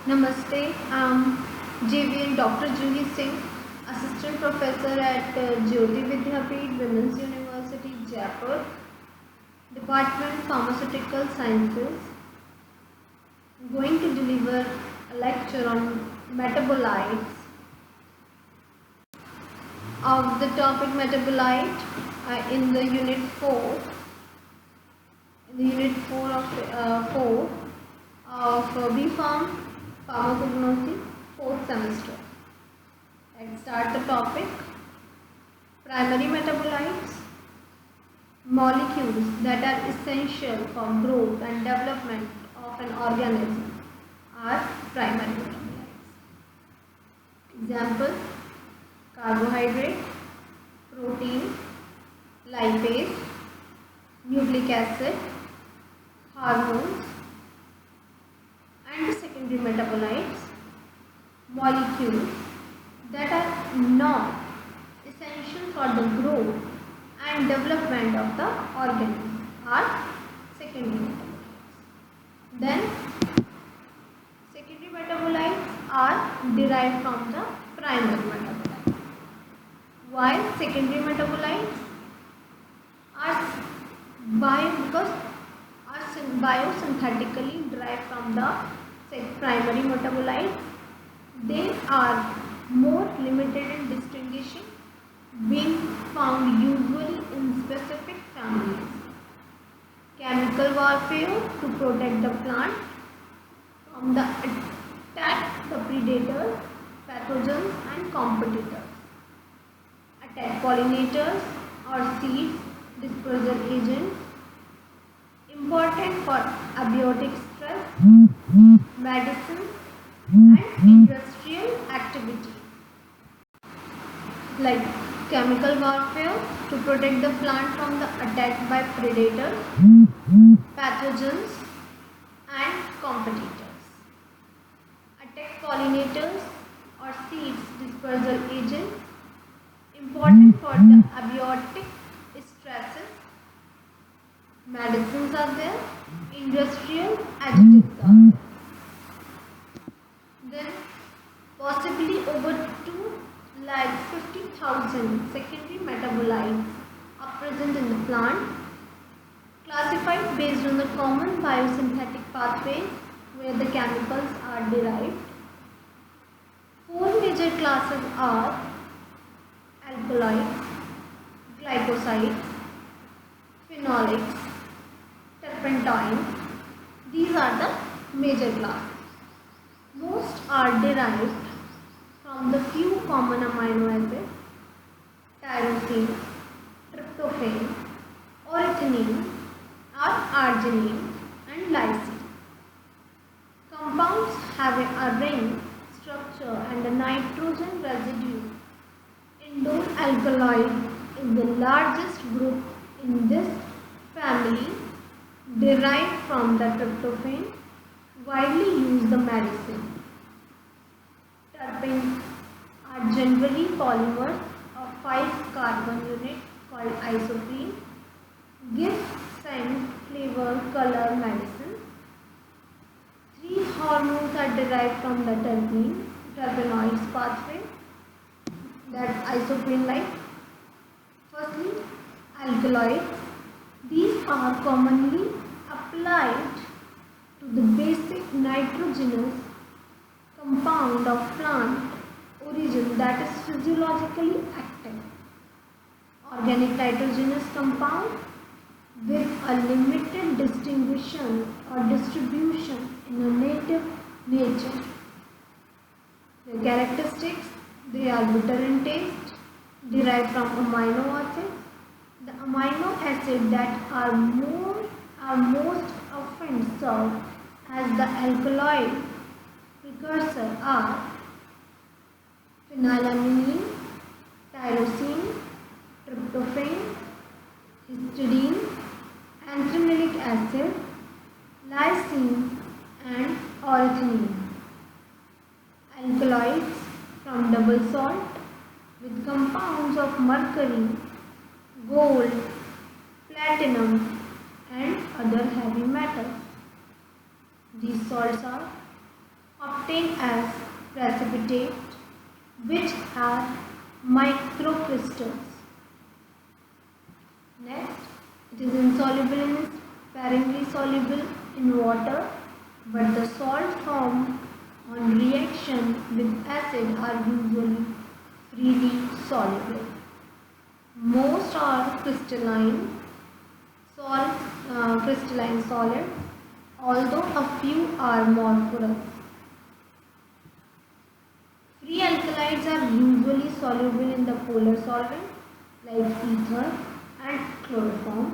Namaste, I'm JVN Dr. Juhi Singh, Assistant Professor at Jyoti Vidyapeeth, Women's University, Jaipur, Department Pharmaceutical Sciences. I'm going to deliver a lecture on metabolites. Of the topic metabolite in the unit 4, of B Pharm Pharmacognosy, 4th semester. Let's start the topic. Primary metabolites, molecules that are essential for growth and development of an organism are primary metabolites. Example: carbohydrate, protein, lipase, nucleic acid, hormones. And secondary metabolites, molecules that are not essential for the growth and development of the organism are secondary metabolites. Then secondary metabolites are derived from the primary metabolites. Why secondary metabolites are biosynthetically derived from the primary metabolites. They are more limited in distinguishing, being found usually in specific families. Chemical warfare to protect the plant from the attack the predators, pathogens and competitors. Attack pollinators or seeds dispersal agents. Important for abiotic stress, medicine and industrial activity. Like chemical warfare to protect the plant from the attack by predators, pathogens and competitors. Attack pollinators or seeds dispersal agents. Important for the abiotic stresses. Medicines are there, industrial additives are there. Then possibly over 250,000 secondary metabolites are present in the plant, classified based on the common biosynthetic pathways where the chemicals are derived. 4 major classes are alkaloids, glycosides, phenolics, turpentine. These are the major classes. Most are derived from the few common amino acids: tyrosine, tryptophan, ornithine or arginine and lysine. Compounds having a ring structure and a nitrogen residue. Indole alkaloid is the largest group in this family, derived from the tryptophan, widely used the medicine. Terpenes are generally polymers of 5 carbon unit called isoprene. Give scent, flavor, color medicine. 3 hormones are derived from the terpenoids pathway, that isoprene like. Firstly, alkaloids. These are commonly applied to the basic nitrogenous compound of plant origin that is physiologically active. Organic nitrogenous compound with a limited distinction or distribution in a native nature. Their characteristics: they are bitter in taste, derived from amino acids. The amino acids that are most often served as the alkaloid precursor are phenylalanine, tyrosine, tryptophan, histidine, anthranilic acid, lysine and ornithine. Alkaloids from double salt with compounds of mercury, gold, platinum and other heavy metals. These salts are obtained as precipitate, which are microcrystals. Next, it is insoluble in sparingly soluble in water, but the salt formed on reaction with acid are usually freely soluble. Most are crystalline solids, although a few are more porous. Free alkalides are usually soluble in the polar solvent like ether and chloroform.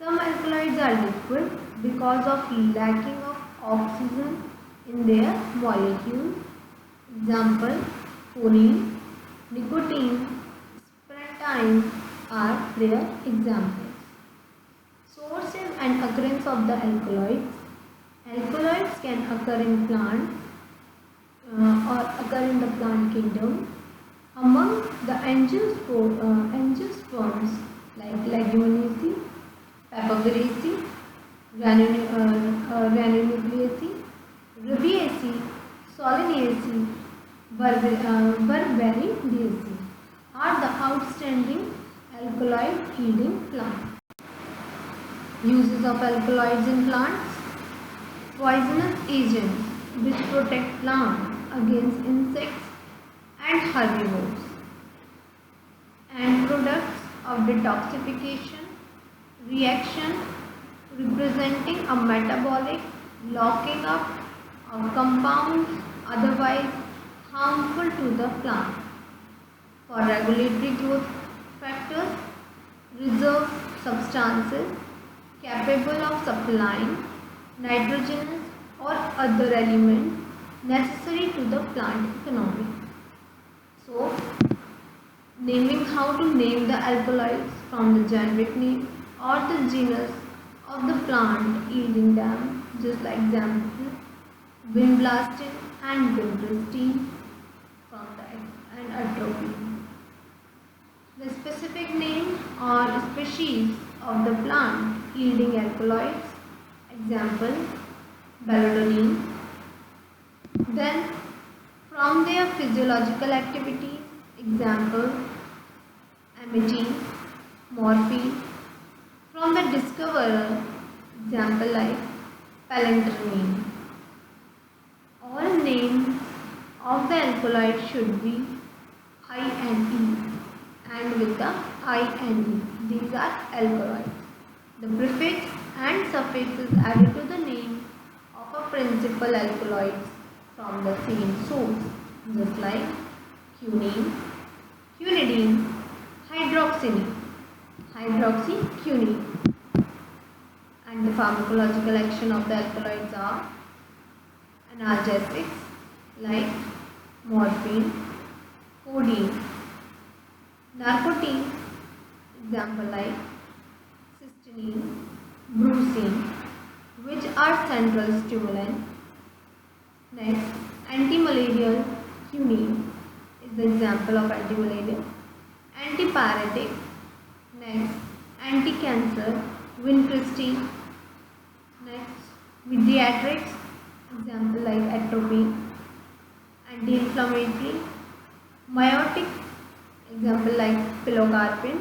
Some alkaloids are liquid because of lacking of oxygen in their molecule. Example, chlorine, nicotine, aspartame are their examples. Sources and occurrence of the alkaloids. Alkaloids can occur in plants or occur in the plant kingdom. Among the angiosperms like Leguminosae, Papaveraceae, Granuloneaceae, Rubiaceae, Solanaceae, Berberiaceae are the outstanding alkaloid-yielding plants. Uses of alkaloids in plants. Poisonous agents which protect plants against insects and herbivores. And products of detoxification reaction representing a metabolic locking up of compounds otherwise harmful to the plant. For regulatory growth factors, reserve substances capable of supplying nitrogenous or other elements necessary to the plant economy. So, how to name the alkaloids from the generic name or the genus of the plant yielding them, just like example, vinblastine and vinbristine from the and atropine. The specific name or species of the plant yielding alkaloids, example, belladonnine. Then, from their physiological activities, example, amethine, morphine. From the discoverer, example like palindromine. All names of the alkaloid should be INE and with the INE. These are alkaloids. The prefix and suffix is added to the name of a principal alkaloid from the same source, just like quinine, quinidine, hydroxyne, hydroxyquinine. And the pharmacological action of the alkaloids are analgesics like morphine, codeine, narcotics, example like cysteine, brucine, which are central stimulants. Next, antimalarial quinine is the example of antimalarial. Antipyretic. Next, anti-cancer, vincristine. Next, pediatrics, example like atropine. Anti-inflammatory, meiotic, example like pilocarpine.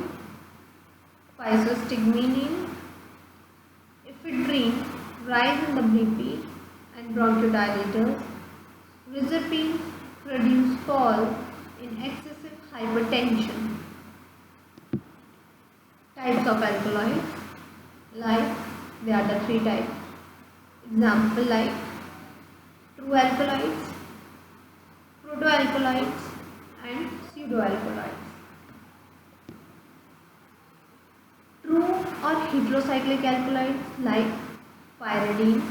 Physostigmine, ephedrine, rise in the BP and bronchodilators. Rizapine, produce fall in excessive hypertension. Types of alkaloids, like there are the three types. Example like true alkaloids, protoalkaloids and pseudoalkaloids. True or heterocyclic alkaloids like pyridine,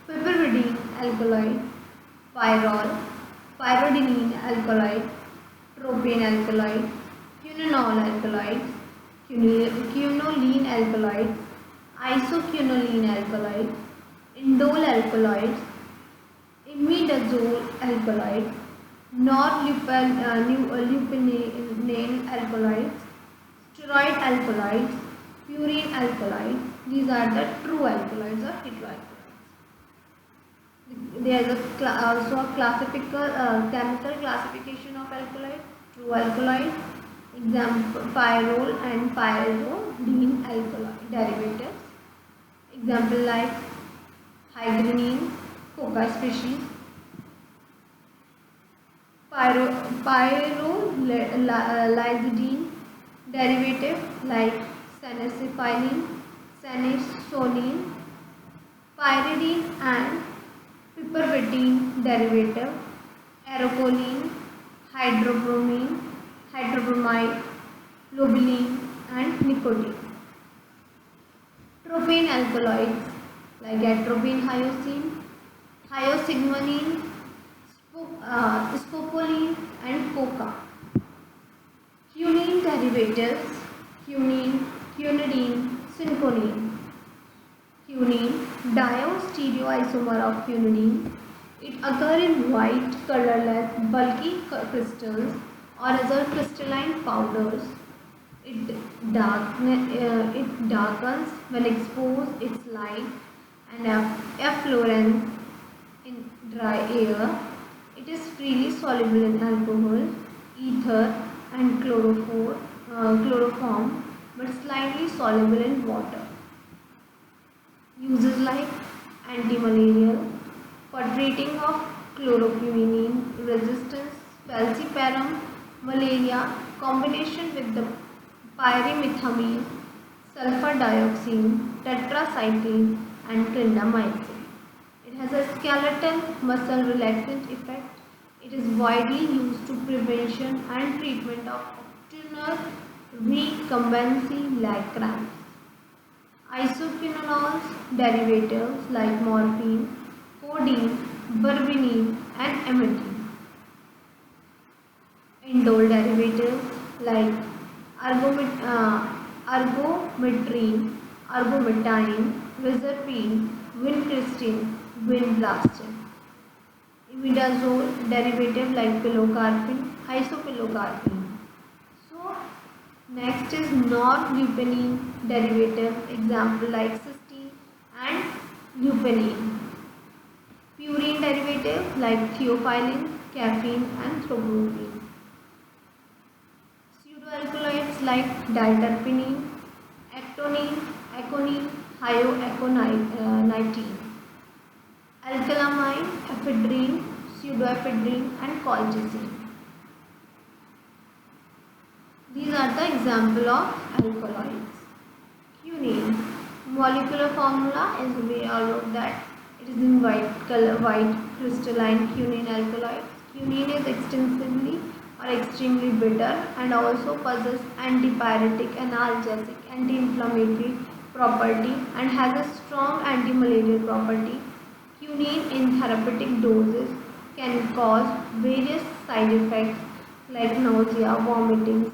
piperidine alkaloid, pyrrole, pyridine alkaloid, propane alkaloid, quinol alkaloids, quinoline alkaloids, isoquinoline alkaloids, indole alkaloids, imidazole alkaloids, norlupinane alkaloids, steroid alkaloids, purine alkaloids. These are the true alkaloids or heteroalkaloids. There is also a chemical classification of alkaloid. True alkaloid, example pyrrole and pyridine alkaloid derivatives. Example like hydrogen, coca species. Pyrrolizidine derivative like sanecyphilin, sanisonine, pyridine and piperbittine derivative, aerocoline, hydrobromine, hydrobromide, lobeline and nicotine. Tropane alkaloids like atropine hyoscine, hyosigmonine, scopoline and coca. Cunene derivatives, cunene, quinidine, cinchonine. Cunene, diastereoisomer of quinidine. It occurs in white, colorless, bulky crystals or as a crystalline powders. It darkens when exposed its light and efflorescence in dry air. It is freely soluble in alcohol, ether and chloroform, but slightly soluble in water. Uses like antimalarial, for treating of chloroquine resistance, falciparum, malaria, combination with the pyrimethamine, sulfur dioxine, tetracycline and clindamycin. It has a skeletal muscle relaxant effect. It is widely used to prevention and treatment of nocturnal recumbency like cramps. Isoquinones derivatives like morphine, codeine, berberine and emmetrine. Indole derivatives like argometrine, argometine, reserpine, vincristine, vinblastin. Imidazole derivative like pilocarpine, isopilocarpine. So next is norlupinine derivative, example like cysteine and lupinine. Purine derivative like theophylline, caffeine and thrombopene. Pseudoalkaloids like diterpenine, actonine, aconine, hyoaconitine. Alkylamine, ephedrine, pseudoephedrine and colchicine. These are the example of alkaloids. Cunene. Molecular formula is, we all know that it is in white color, white crystalline cunene alkaloid. Cunene is extensively or extremely bitter and also possesses antipyretic, analgesic, anti-inflammatory property and has a strong antimalarial property. Cunene in therapeutic doses can cause various side effects like nausea, vomiting,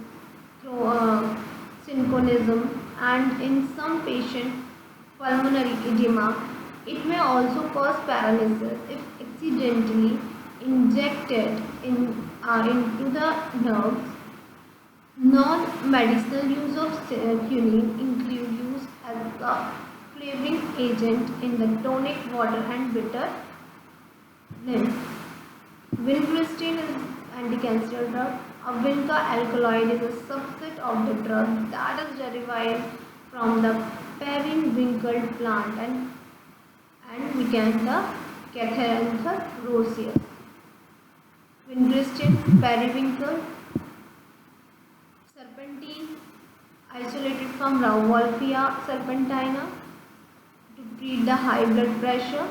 synchronism and in some patients pulmonary edema. It may also cause paralysis if accidentally injected into the nerves. Non-medicinal use of cunene include use as a flavoring agent in the tonic water and bitter lymph. Vincristine is anti-cancer drug. A vinca alkaloid is a subset of the drug that is derived from the periwinkle plant and Vicantha Catharanthus roseus. Vincristine, periwinkle, serpentine, isolated from Rauwolfia serpentina, to treat the high blood pressure,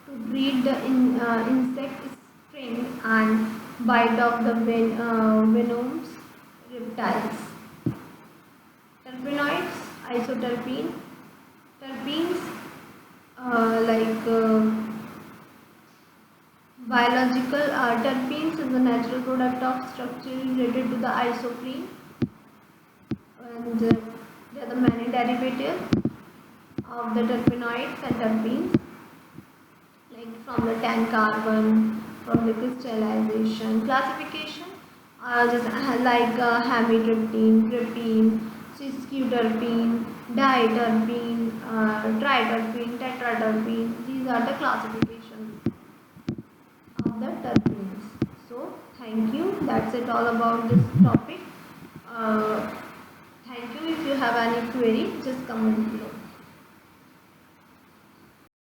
to treat the insect sting and bite of the venoms reptiles. Terpenoids, isoterpene, terpenes biological terpenes is a natural product of structure related to the isoprene, and there are the many derivatives of the terpenoids and terpenes, like from the 10 carbon, from the crystallization classification, just like hemitriptene, tryptene, sesquiterpene, diterpene, triterpene, tetraterpene. These are the classifications. Thank you. That's it all about this topic. Uh, Thank you. If you have any query, just comment below.